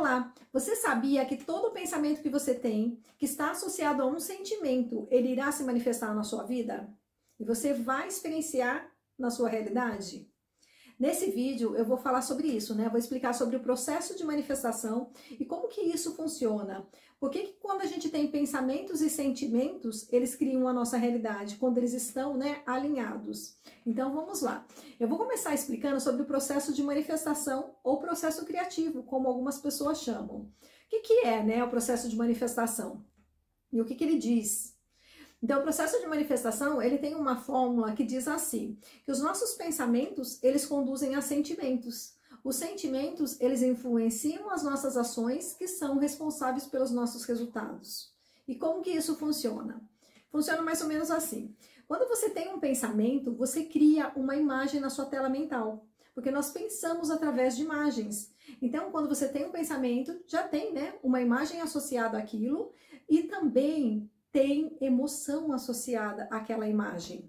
Olá, você sabia que todo pensamento que você tem, que está associado a um sentimento, ele irá se manifestar na sua vida? E você vai experienciar na sua realidade? Nesse vídeo eu vou falar sobre isso, né? Vou explicar sobre o processo de manifestação e como que isso funciona. Por que quando a gente tem pensamentos e sentimentos, eles criam a nossa realidade, quando eles estão, né, alinhados. Então vamos lá. Eu vou começar explicando sobre o processo de manifestação ou processo criativo, como algumas pessoas chamam. O que é, né, o processo de manifestação? E o que ele diz? Então, o processo de manifestação, ele tem uma fórmula que diz assim, que os nossos pensamentos, eles conduzem a sentimentos. Os sentimentos, eles influenciam as nossas ações, que são responsáveis pelos nossos resultados. E como que isso funciona? Funciona mais ou menos assim. Quando você tem um pensamento, você cria uma imagem na sua tela mental, porque nós pensamos através de imagens. Então, quando você tem um pensamento, já tem, né, uma imagem associada àquilo e também tem emoção associada àquela imagem.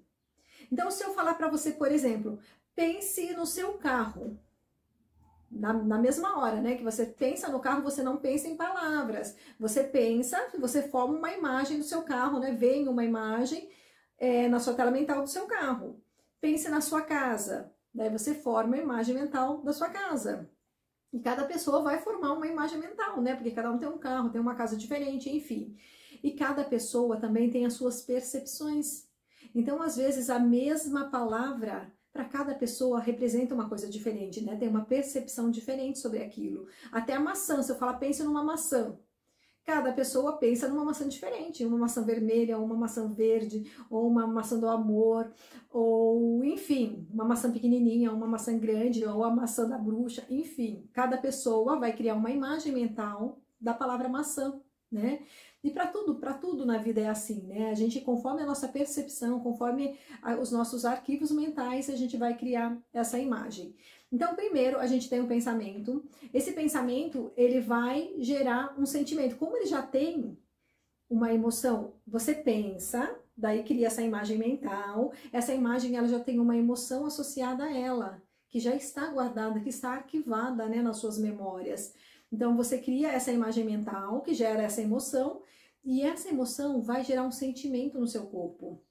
Então, se eu falar para você, por exemplo, pense no seu carro. Na mesma hora, né, que você pensa no carro, você não pensa em palavras. Você pensa, você forma uma imagem do seu carro, né? Vem uma imagem na sua tela mental do seu carro. Pense na sua casa. Daí você forma a imagem mental da sua casa. E cada pessoa vai formar uma imagem mental, né? Porque cada um tem um carro, tem uma casa diferente, enfim. E cada pessoa também tem as suas percepções. Então, às vezes, a mesma palavra, para cada pessoa, representa uma coisa diferente, né? Tem uma percepção diferente sobre aquilo. Até a maçã, se eu falar, pense numa maçã. Cada pessoa pensa numa maçã diferente, uma maçã vermelha, uma maçã verde, ou uma maçã do amor, ou enfim, uma maçã pequenininha, uma maçã grande, ou a maçã da bruxa, enfim. Cada pessoa vai criar uma imagem mental da palavra maçã, né? E para tudo na vida é assim, né? A gente, conforme a nossa percepção, conforme os nossos arquivos mentais, a gente vai criar essa imagem. Então, primeiro, a gente tem um pensamento. Esse pensamento, ele vai gerar um sentimento. Como ele já tem uma emoção, você pensa, daí cria essa imagem mental. Essa imagem, ela já tem uma emoção associada a ela, que já está guardada, que está arquivada, né, nas suas memórias. Então, você cria essa imagem mental, que gera essa emoção, e essa emoção vai gerar um sentimento no seu corpo.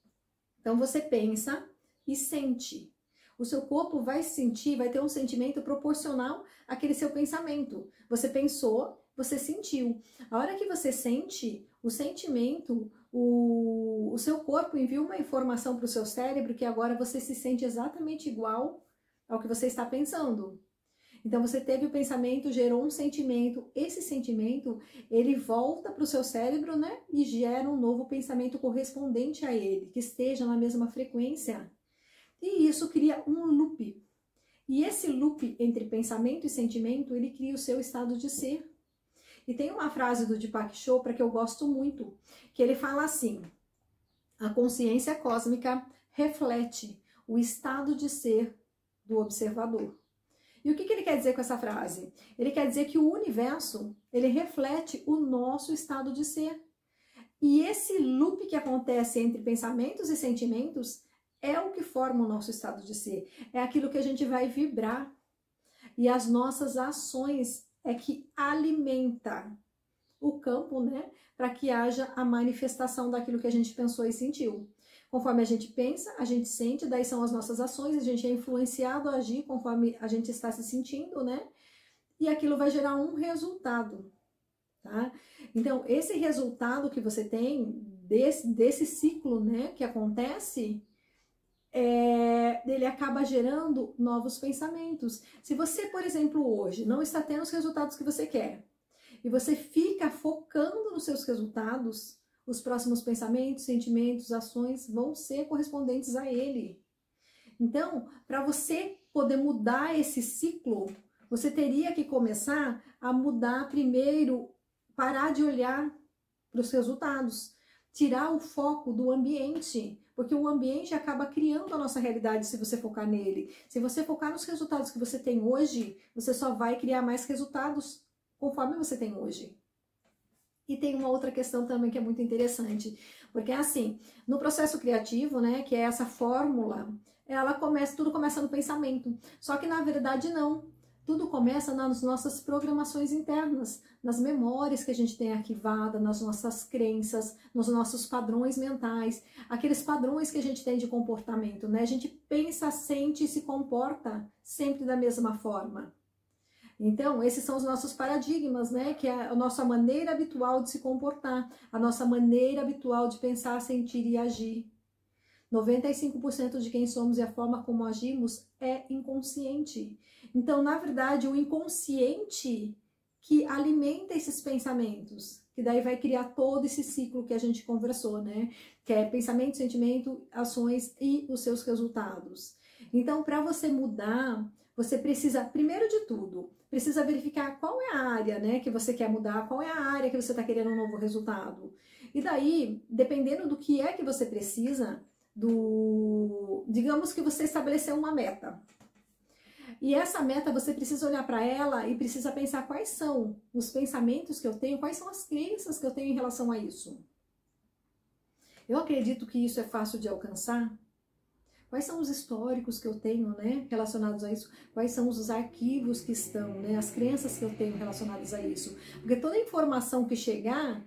Então, você pensa e sente. O seu corpo vai sentir, vai ter um sentimento proporcional àquele seu pensamento. Você pensou, você sentiu. A hora que você sente, o sentimento, o seu corpo envia uma informação para o seu cérebro que agora você se sente exatamente igual ao que você está pensando. Então, você teve o pensamento, gerou um sentimento. Esse sentimento, ele volta para o seu cérebro, né? E gera um novo pensamento correspondente a ele, que esteja na mesma frequência. E isso cria um loop. E esse loop entre pensamento e sentimento, ele cria o seu estado de ser. E tem uma frase do Deepak Chopra que eu gosto muito, que ele fala assim: a consciência cósmica reflete o estado de ser do observador. E o que ele quer dizer com essa frase? Ele quer dizer que o universo, ele reflete o nosso estado de ser. E esse loop que acontece entre pensamentos e sentimentos é o que forma o nosso estado de ser. É aquilo que a gente vai vibrar. E as nossas ações é que alimenta o campo, né? Para que haja a manifestação daquilo que a gente pensou e sentiu. Conforme a gente pensa, a gente sente, daí são as nossas ações, a gente é influenciado a agir conforme a gente está se sentindo, né? E aquilo vai gerar um resultado, tá? Então, esse resultado que você tem, desse ciclo, né, que acontece, ele acaba gerando novos pensamentos. Se você, por exemplo, hoje não está tendo os resultados que você quer, e você fica focando nos seus resultados, os próximos pensamentos, sentimentos, ações vão ser correspondentes a ele. Então, para você poder mudar esse ciclo, você teria que começar a mudar primeiro, parar de olhar para os resultados, tirar o foco do ambiente, porque o ambiente acaba criando a nossa realidade se você focar nele. Se você focar nos resultados que você tem hoje, você só vai criar mais resultados conforme você tem hoje. E tem uma outra questão também que é muito interessante, porque assim, no processo criativo, né, que é essa fórmula, tudo começa no pensamento. Só que na verdade não. Tudo começa nas nossas programações internas, nas memórias que a gente tem arquivada, nas nossas crenças, nos nossos padrões mentais, aqueles padrões que a gente tem de comportamento, né? A gente pensa, sente e se comporta sempre da mesma forma. Então, esses são os nossos paradigmas, né? Que é a nossa maneira habitual de se comportar, a nossa maneira habitual de pensar, sentir e agir. 95% de quem somos e a forma como agimos é inconsciente. Então, na verdade, o inconsciente que alimenta esses pensamentos, que daí vai criar todo esse ciclo que a gente conversou, né? Que é pensamento, sentimento, ações e os seus resultados. Então, para você mudar, você precisa, primeiro de tudo, precisa verificar qual é a área, né, que você quer mudar, qual é a área que você está querendo um novo resultado. E daí, dependendo do que é que você precisa, digamos que você estabeleceu uma meta. E essa meta você precisa olhar para ela e precisa pensar quais são os pensamentos que eu tenho, quais são as crenças que eu tenho em relação a isso. Eu acredito que isso é fácil de alcançar. Quais são os históricos que eu tenho, né, relacionados a isso? Quais são os arquivos que estão, né, as crenças que eu tenho relacionadas a isso? Porque toda informação que chegar,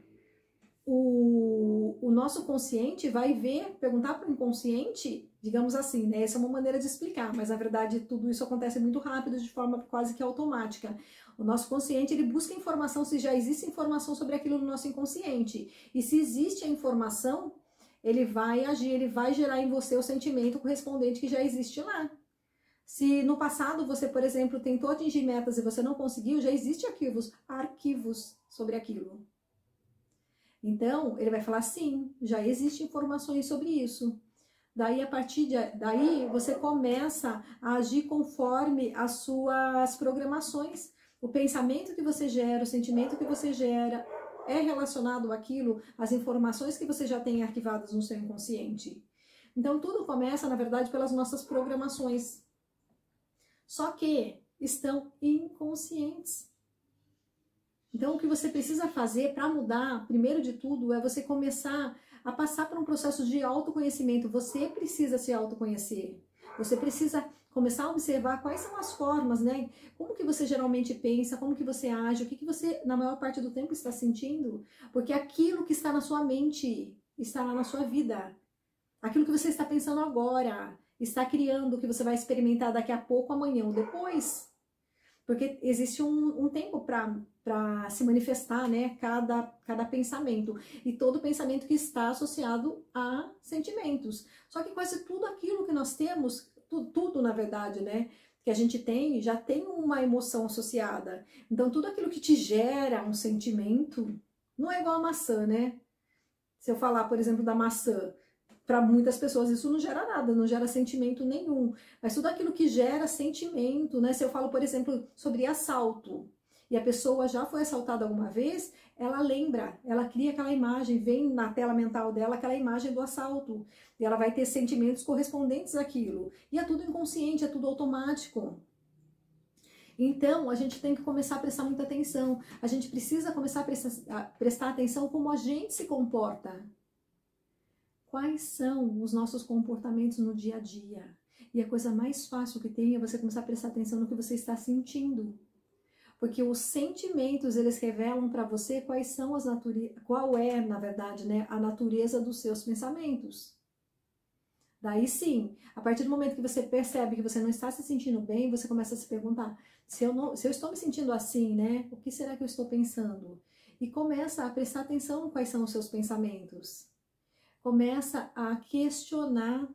o nosso consciente vai ver, perguntar para o inconsciente, digamos assim, né? Essa é uma maneira de explicar, mas na verdade tudo isso acontece muito rápido, de forma quase que automática. O nosso consciente, ele busca informação se já existe informação sobre aquilo no nosso inconsciente. E se existe a informação, ele vai agir, ele vai gerar em você o sentimento correspondente que já existe lá. Se no passado você, por exemplo, tentou atingir metas e você não conseguiu, já existem arquivos sobre aquilo. Então, ele vai falar, sim, já existem informações sobre isso. Daí, a partir daí, você começa a agir conforme as suas programações. O pensamento que você gera, o sentimento que você gera, é relacionado àquilo, às informações que você já tem arquivadas no seu inconsciente. Então, tudo começa, na verdade, pelas nossas programações. Só que estão inconscientes. Então, o que você precisa fazer para mudar, primeiro de tudo, é você começar a passar por um processo de autoconhecimento. Você precisa se autoconhecer. Você precisa começar a observar quais são as formas, né? Como que você geralmente pensa, como que você age, o que que você, na maior parte do tempo, está sentindo. Porque aquilo que está na sua mente estará na sua vida. Aquilo que você está pensando agora está criando o que você vai experimentar daqui a pouco, amanhã ou depois. Porque existe um tempo para se manifestar, né, cada pensamento. E todo pensamento que está associado a sentimentos. Só que quase tudo aquilo que nós temos, tudo na verdade, né, que a gente tem, já tem uma emoção associada. Então tudo aquilo que te gera um sentimento, não é igual a maçã, né? Se eu falar, por exemplo, da maçã, para muitas pessoas isso não gera nada, não gera sentimento nenhum. Mas tudo aquilo que gera sentimento, né? Se eu falo, por exemplo, sobre assalto, e a pessoa já foi assaltada alguma vez, ela lembra, ela cria aquela imagem, vem na tela mental dela aquela imagem do assalto. E ela vai ter sentimentos correspondentes àquilo. E é tudo inconsciente, é tudo automático. Então, a gente tem que começar a prestar muita atenção. A gente precisa começar a prestar atenção como a gente se comporta. Quais são os nossos comportamentos no dia a dia? E a coisa mais fácil que tem é você começar a prestar atenção no que você está sentindo. Porque os sentimentos, eles revelam para você qual é, na verdade, né, a natureza dos seus pensamentos. Daí sim, a partir do momento que você percebe que você não está se sentindo bem, você começa a se perguntar, se eu estou me sentindo assim, né, o que será que eu estou pensando? E começa a prestar atenção em quais são os seus pensamentos. Começa a questionar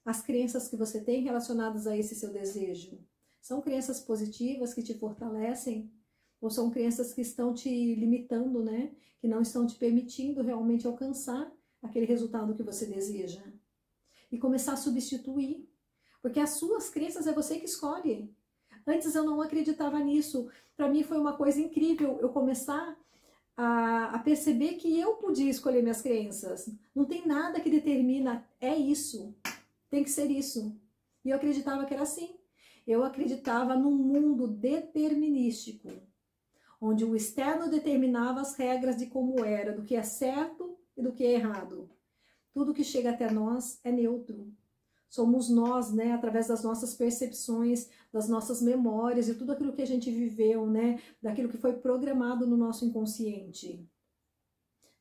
as crenças que você tem relacionadas a esse seu desejo. São crenças positivas que te fortalecem? Ou são crenças que estão te limitando, né? Que não estão te permitindo realmente alcançar aquele resultado que você deseja? E começar a substituir. Porque as suas crenças é você que escolhe. Antes eu não acreditava nisso. Para mim foi uma coisa incrível eu começar a perceber que eu podia escolher minhas crenças. Não tem nada que determina, é isso, tem que ser isso. E eu acreditava que era assim. Eu acreditava num mundo determinístico, onde o externo determinava as regras de como era, do que é certo e do que é errado. Tudo que chega até nós é neutro. Somos nós, né, através das nossas percepções, das nossas memórias e tudo aquilo que a gente viveu, né, daquilo que foi programado no nosso inconsciente.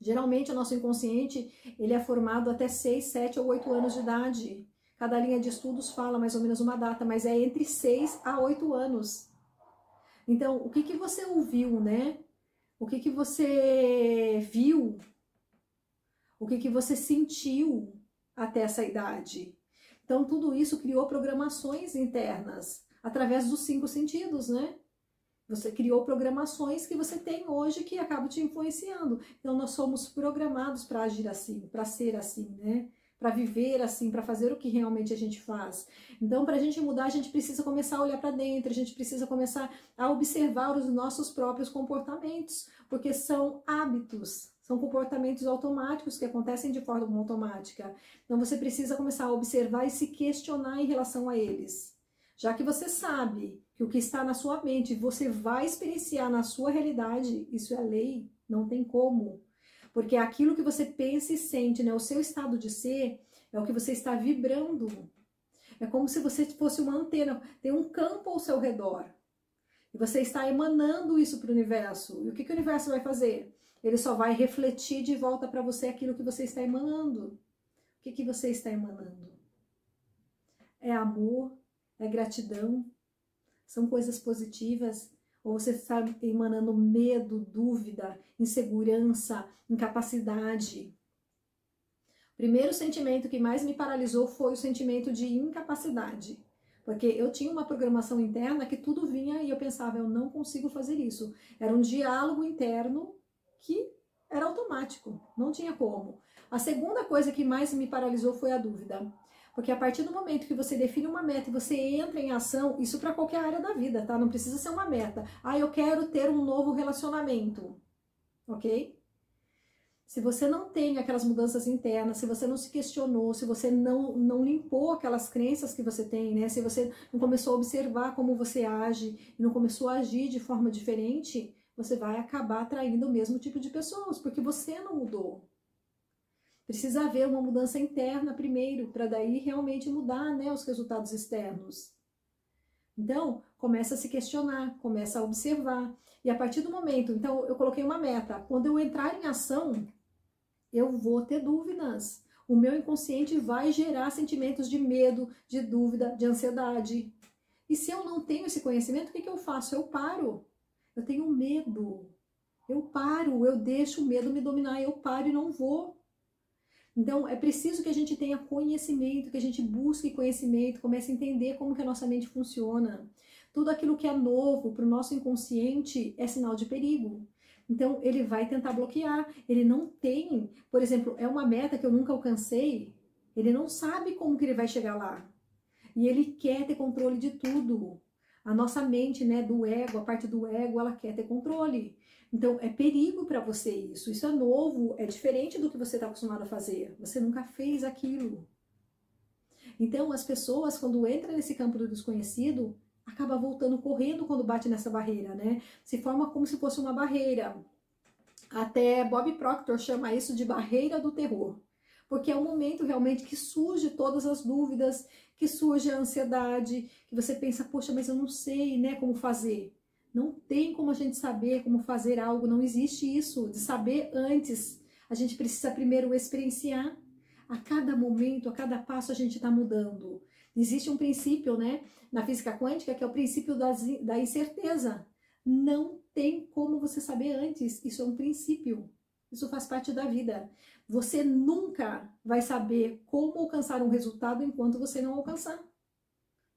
Geralmente o nosso inconsciente, ele é formado até 6, 7 ou 8 anos de idade. Cada linha de estudos fala mais ou menos uma data, mas é entre 6 a 8 anos. Então, o que você ouviu, né? O que você viu? O que você sentiu até essa idade? Então, tudo isso criou programações internas, através dos 5 sentidos, né? Você criou programações que você tem hoje que acabam te influenciando. Então, nós somos programados para agir assim, para ser assim, né? Para viver assim, para fazer o que realmente a gente faz. Então, para a gente mudar, a gente precisa começar a olhar para dentro, a gente precisa começar a observar os nossos próprios comportamentos, porque são hábitos, são comportamentos automáticos que acontecem de forma automática. Então, você precisa começar a observar e se questionar em relação a eles. Já que você sabe que o que está na sua mente você vai experienciar na sua realidade, isso é lei, não tem como. Porque aquilo que você pensa e sente, né, o seu estado de ser, é o que você está vibrando. É como se você fosse uma antena, tem um campo ao seu redor. E você está emanando isso para o universo. E o que o universo vai fazer? Ele só vai refletir de volta para você aquilo que você está emanando. O que você está emanando? É amor? É gratidão? São coisas positivas? Ou você está emanando medo, dúvida, insegurança, incapacidade? O primeiro sentimento que mais me paralisou foi o sentimento de incapacidade. Porque eu tinha uma programação interna que tudo vinha e eu pensava, eu não consigo fazer isso. Era um diálogo interno que era automático, não tinha como. A segunda coisa que mais me paralisou foi a dúvida. Porque a partir do momento que você define uma meta e você entra em ação, isso para qualquer área da vida, tá? Não precisa ser uma meta. Ah, eu quero ter um novo relacionamento, ok? Se você não tem aquelas mudanças internas, se você não se questionou, se você não limpou aquelas crenças que você tem, né? Se você não começou a observar como você age e não começou a agir de forma diferente, você vai acabar atraindo o mesmo tipo de pessoas, porque você não mudou. Precisa haver uma mudança interna primeiro, para daí realmente mudar, né, os resultados externos. Então, começa a se questionar, começa a observar. E a partir do momento, então eu coloquei uma meta, quando eu entrar em ação, eu vou ter dúvidas. O meu inconsciente vai gerar sentimentos de medo, de dúvida, de ansiedade. E se eu não tenho esse conhecimento, o que eu faço? Eu paro. Eu tenho medo. Eu paro, eu deixo o medo me dominar, eu paro e não vou. Então, é preciso que a gente tenha conhecimento, que a gente busque conhecimento, comece a entender como que a nossa mente funciona. Tudo aquilo que é novo para o nosso inconsciente é sinal de perigo. Então, ele vai tentar bloquear. Ele não tem, por exemplo, é uma meta que eu nunca alcancei, ele não sabe como que ele vai chegar lá. E ele quer ter controle de tudo. A nossa mente, né, do ego, a parte do ego, ela quer ter controle. Então, é perigo para você isso. Isso é novo, é diferente do que você está acostumado a fazer. Você nunca fez aquilo. Então, as pessoas, quando entram nesse campo do desconhecido, acabam voltando correndo quando bate nessa barreira, né? Se forma como se fosse uma barreira. Até Bob Proctor chama isso de barreira do terror. Porque é o momento realmente que surge todas as dúvidas, que surge a ansiedade, que você pensa, poxa, mas eu não sei, né, como fazer. Não tem como a gente saber como fazer algo, não existe isso de saber antes. A gente precisa primeiro experienciar. A cada momento, a cada passo a gente está mudando. Existe um princípio, né, na física quântica, que é o princípio da incerteza. Não tem como você saber antes, isso é um princípio. Isso faz parte da vida. Você nunca vai saber como alcançar um resultado enquanto você não alcançar.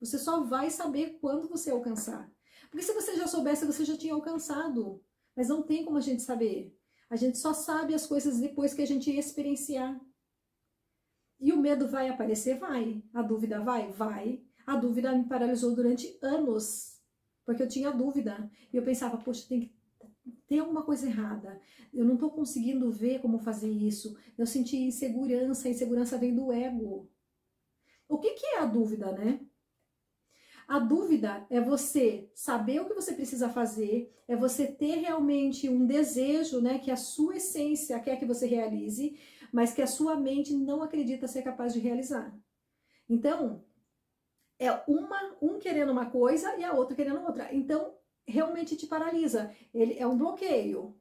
Você só vai saber quando você alcançar. Porque se você já soubesse, você já tinha alcançado. Mas não tem como a gente saber. A gente só sabe as coisas depois que a gente experienciar. E o medo vai aparecer? Vai. A dúvida vai? Vai. A dúvida me paralisou durante anos. Porque eu tinha dúvida. E eu pensava, poxa, tem alguma coisa errada. Eu não estou conseguindo ver como fazer isso. Eu senti insegurança. A insegurança vem do ego. O que é a dúvida, né? A dúvida é você saber o que você precisa fazer, é você ter realmente um desejo, né, que a sua essência quer que você realize, mas que a sua mente não acredita ser capaz de realizar. Então, é um querendo uma coisa e a outra querendo outra. Então, realmente te paralisa. Ele é um bloqueio,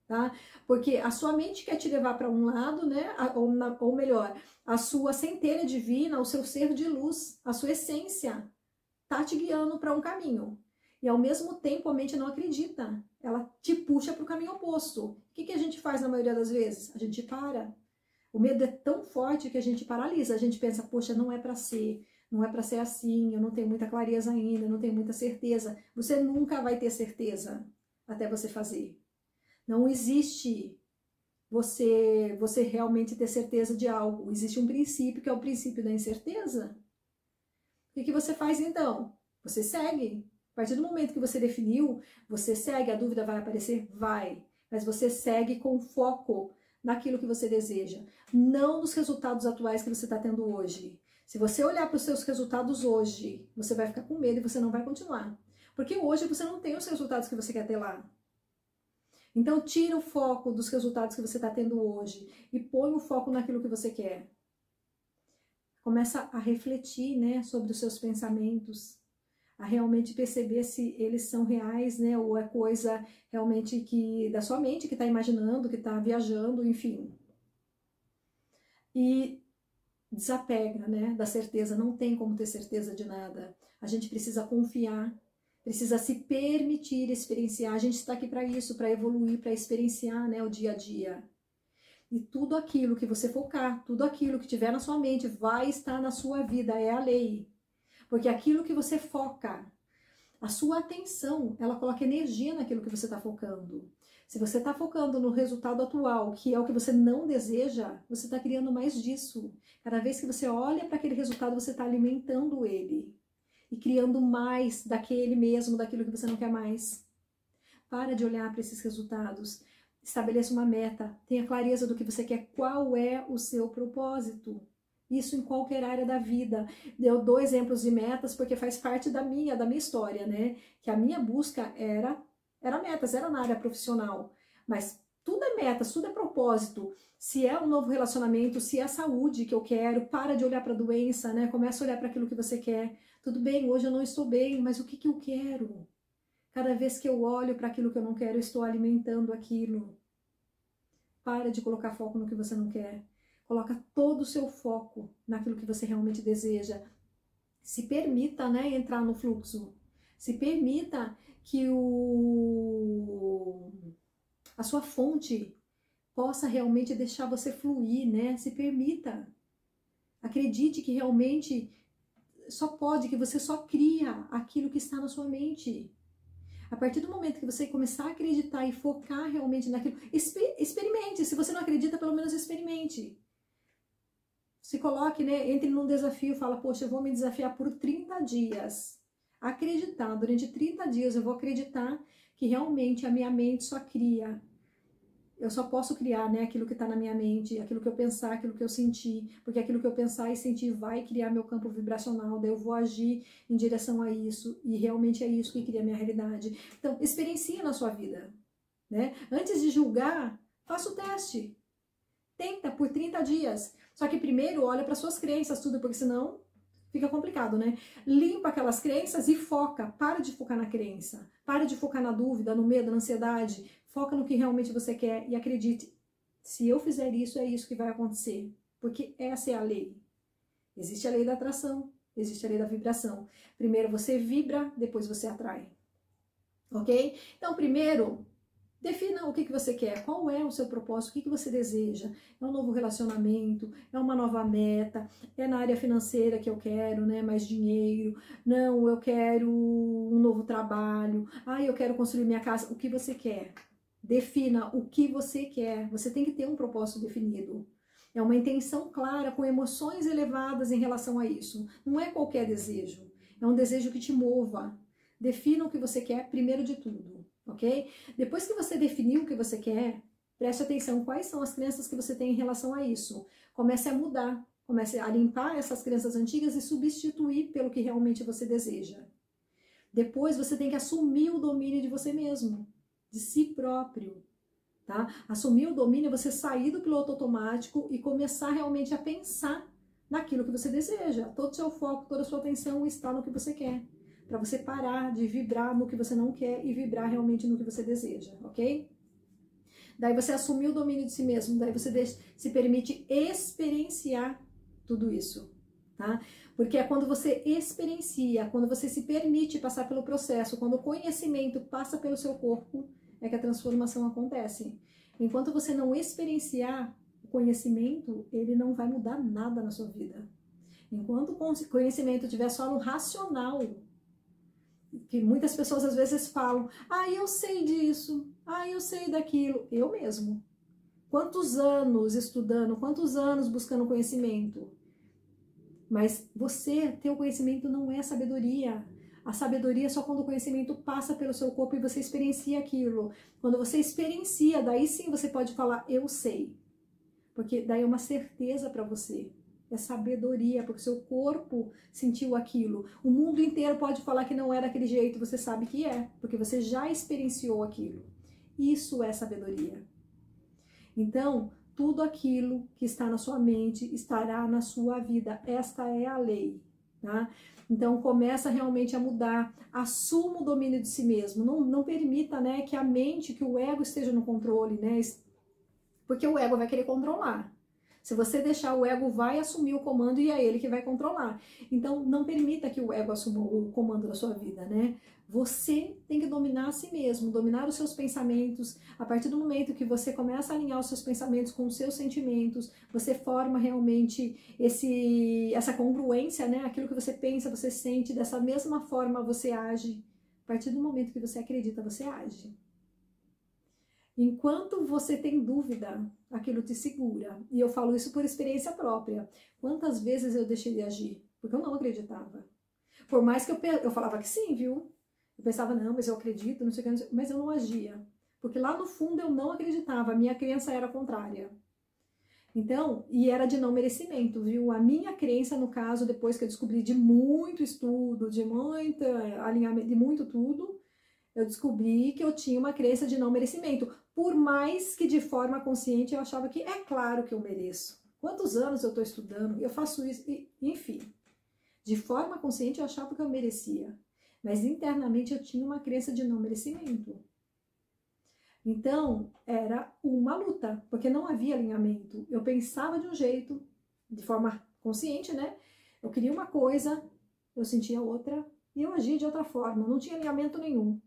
tá? Porque a sua mente quer te levar para um lado, né? Ou melhor, a sua centelha divina, o seu ser de luz, a sua essência, tá te guiando para um caminho. E ao mesmo tempo a mente não acredita. Ela te puxa para o caminho oposto. O que a gente faz na maioria das vezes? A gente para. O medo é tão forte que a gente paralisa. A gente pensa, poxa, não é para ser. Não é para ser assim, eu não tenho muita clareza ainda, eu não tenho muita certeza. Você nunca vai ter certeza até você fazer. Não existe você realmente ter certeza de algo. Existe um princípio que é o princípio da incerteza. O que você faz então? Você segue. A partir do momento que você definiu, você segue. A dúvida vai aparecer? Vai. Mas você segue com foco naquilo que você deseja. Não nos resultados atuais que você está tendo hoje. Se você olhar para os seus resultados hoje, você vai ficar com medo e você não vai continuar. Porque hoje você não tem os resultados que você quer ter lá. Então, tira o foco dos resultados que você está tendo hoje e põe o foco naquilo que você quer. Começa a refletir, né, sobre os seus pensamentos, a realmente perceber se eles são reais, né, ou é coisa realmente que da sua mente que está imaginando, que está viajando, enfim. E desapega, né, da certeza. Não tem como ter certeza de nada. A gente precisa confiar. Precisa se permitir experienciar. A gente está aqui para isso, para evoluir, para experienciar, né, o dia a dia. E tudo aquilo que você focar, tudo aquilo que tiver na sua mente vai estar na sua vida, é a lei. Porque aquilo que você foca, a sua atenção, ela coloca energia naquilo que você está focando. Se você está focando no resultado atual, que é o que você não deseja, você está criando mais disso. Cada vez que você olha para aquele resultado, você está alimentando ele. E criando mais daquele mesmo, daquilo que você não quer mais. Para de olhar para esses resultados. Estabeleça uma meta. Tenha clareza do que você quer. Qual é o seu propósito? Isso em qualquer área da vida. Eu dou exemplos de metas porque faz parte da minha história, né? Que a minha busca era metas, era na área profissional. Mas tudo é metas, tudo é propósito. Se é um novo relacionamento, se é a saúde que eu quero, para de olhar para a doença, né? Começa a olhar para aquilo que você quer. Tudo bem, hoje eu não estou bem, mas o que eu quero? Cada vez que eu olho para aquilo que eu não quero, eu estou alimentando aquilo. Para de colocar foco no que você não quer. Coloca todo o seu foco naquilo que você realmente deseja. Se permita, né, entrar no fluxo. Se permita que a sua fonte possa realmente deixar você fluir, né? Se permita. Acredite que realmente que você só cria aquilo que está na sua mente. A partir do momento que você começar a acreditar e focar realmente naquilo, experimente. Se você não acredita, pelo menos experimente. Se coloque, né, entre num desafio, fala, poxa, eu vou me desafiar por 30 dias. Acreditar, durante 30 dias eu vou acreditar que realmente a minha mente só cria. Eu só posso criar, né, aquilo que está na minha mente, aquilo que eu pensar, aquilo que eu sentir, porque aquilo que eu pensar e sentir vai criar meu campo vibracional, daí eu vou agir em direção a isso, e realmente é isso que cria a minha realidade. Então, experiencie na sua vida, né? Antes de julgar, faça o teste. Tenta por 30 dias. Só que primeiro olha para suas crenças, tudo, porque senão fica complicado, né? Limpa aquelas crenças e foca. Para de focar na crença. Para de focar na dúvida, no medo, na ansiedade. Foca no que realmente você quer e acredite. Se eu fizer isso, é isso que vai acontecer. Porque essa é a lei. Existe a lei da atração, existe a lei da vibração. Primeiro você vibra, depois você atrai. Ok? Então, primeiro, defina o que você quer, qual é o seu propósito, o que você deseja. É um novo relacionamento, é uma nova meta, é na área financeira que eu quero, né, mais dinheiro. Não, eu quero um novo trabalho. Eu quero construir minha casa. O que você quer? Defina o que você quer. Você tem que ter um propósito definido. É uma intenção clara, com emoções elevadas em relação a isso. Não é qualquer desejo. É um desejo que te mova. Defina o que você quer primeiro de tudo, ok? Depois que você definiu o que você quer, preste atenção quais são as crenças que você tem em relação a isso. Comece a mudar. Comece a limpar essas crenças antigas e substituir pelo que realmente você deseja. Depois você tem que assumir o domínio de você mesmo, de si próprio, tá? Assumir o domínio é você sair do piloto automático e começar realmente a pensar naquilo que você deseja. Todo o seu foco, toda a sua atenção está no que você quer. Para você parar de vibrar no que você não quer e vibrar realmente no que você deseja, ok? Daí você assumiu o domínio de si mesmo, daí você se permite experienciar tudo isso, tá? Porque é quando você experiencia, quando você se permite passar pelo processo, quando o conhecimento passa pelo seu corpo, é que a transformação acontece. Enquanto você não experienciar o conhecimento, ele não vai mudar nada na sua vida. Enquanto o conhecimento estiver só no racional, que muitas pessoas às vezes falam, eu sei disso, eu sei daquilo, eu mesmo. Quantos anos estudando, quantos anos buscando conhecimento? Mas você ter o conhecimento não é sabedoria. A sabedoria é só quando o conhecimento passa pelo seu corpo e você experiencia aquilo. Quando você experiencia, daí sim você pode falar, eu sei. Porque daí é uma certeza para você. É sabedoria, porque seu corpo sentiu aquilo. O mundo inteiro pode falar que não é daquele jeito, você sabe que é, porque você já experienciou aquilo. Isso é sabedoria. Então, tudo aquilo que está na sua mente estará na sua vida. Esta é a lei, tá? Então, começa realmente a mudar. Assuma o domínio de si mesmo. Não permita, né, que a mente, que o ego esteja no controle, né? Porque o ego vai querer controlar. Se você deixar, o ego vai assumir o comando e é ele que vai controlar. Então, não permita que o ego assuma o comando da sua vida, né? Você tem que dominar a si mesmo, dominar os seus pensamentos. A partir do momento que você começa a alinhar os seus pensamentos com os seus sentimentos, você forma realmente essa congruência, né? Aquilo que você pensa, você sente, dessa mesma forma você age. A partir do momento que você acredita, você age. Enquanto você tem dúvida, aquilo te segura. E eu falo isso por experiência própria. Quantas vezes eu deixei de agir? Porque eu não acreditava. Por mais que eu falava que sim, viu? Eu pensava, não, mas eu acredito, não sei o que, mas eu não agia. Porque lá no fundo eu não acreditava, a minha crença era contrária. Então, e era de não merecimento, viu? A minha crença, no caso, depois que eu descobri de muito estudo, de muito alinhamento, de muito tudo, eu descobri que eu tinha uma crença de não merecimento. Por mais que de forma consciente eu achava que é claro que eu mereço. Quantos anos eu estou estudando, eu faço isso, enfim. De forma consciente eu achava que eu merecia. Mas internamente eu tinha uma crença de não merecimento. Então, era uma luta, porque não havia alinhamento. Eu pensava de um jeito, de forma consciente, né? Eu queria uma coisa, eu sentia outra, e eu agia de outra forma, não tinha alinhamento nenhum.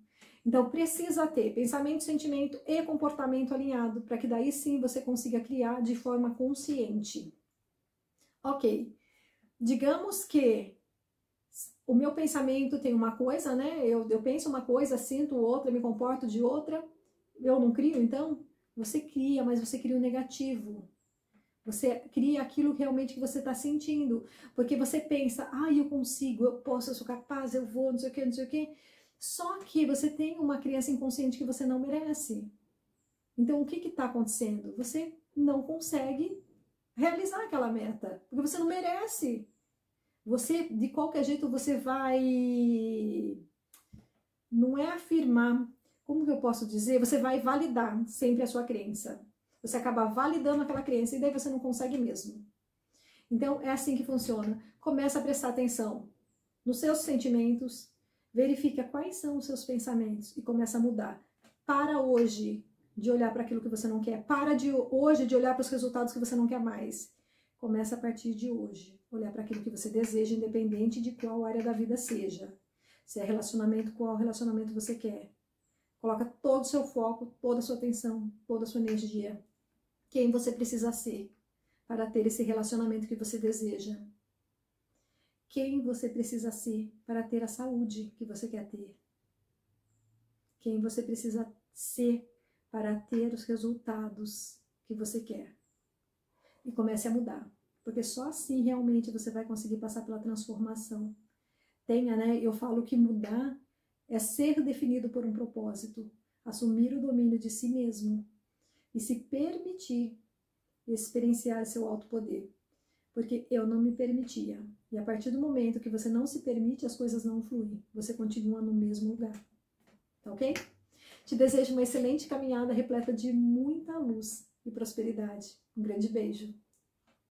Então, precisa ter pensamento, sentimento e comportamento alinhado, para que daí sim você consiga criar de forma consciente. Ok, digamos que o meu pensamento tem uma coisa, né? Eu penso uma coisa, sinto outra, me comporto de outra. Eu não crio, então? Você cria, mas você cria o negativo. Você cria aquilo realmente que você está sentindo. Porque você pensa, eu consigo, eu posso, eu sou capaz, eu vou, não sei o que, não sei o que. Só que você tem uma criança inconsciente que você não merece. Então, o que está acontecendo? Você não consegue realizar aquela meta, porque você não merece. Você, de qualquer jeito, você vai... Não é afirmar, como que eu posso dizer? Você vai validar sempre a sua crença. Você acaba validando aquela crença e daí você não consegue mesmo. Então, é assim que funciona. Começa a prestar atenção nos seus sentimentos, verifica quais são os seus pensamentos e começa a mudar. Para hoje de olhar para aquilo que você não quer. Para de hoje de olhar para os resultados que você não quer mais. Começa a partir de hoje. Olhar para aquilo que você deseja, independente de qual área da vida seja. Se é relacionamento, qual relacionamento você quer. Coloca todo o seu foco, toda a sua atenção, toda a sua energia. Quem você precisa ser para ter esse relacionamento que você deseja. Quem você precisa ser para ter a saúde que você quer ter. Quem você precisa ser para ter os resultados que você quer. E comece a mudar. Porque só assim realmente você vai conseguir passar pela transformação. Tenha, né? Eu falo que mudar é ser definido por um propósito. Assumir o domínio de si mesmo. E se permitir experienciar seu alto poder. Porque eu não me permitia. E a partir do momento que você não se permite, as coisas não fluem. Você continua no mesmo lugar. Tá ok? Te desejo uma excelente caminhada repleta de muita luz e prosperidade. Um grande beijo.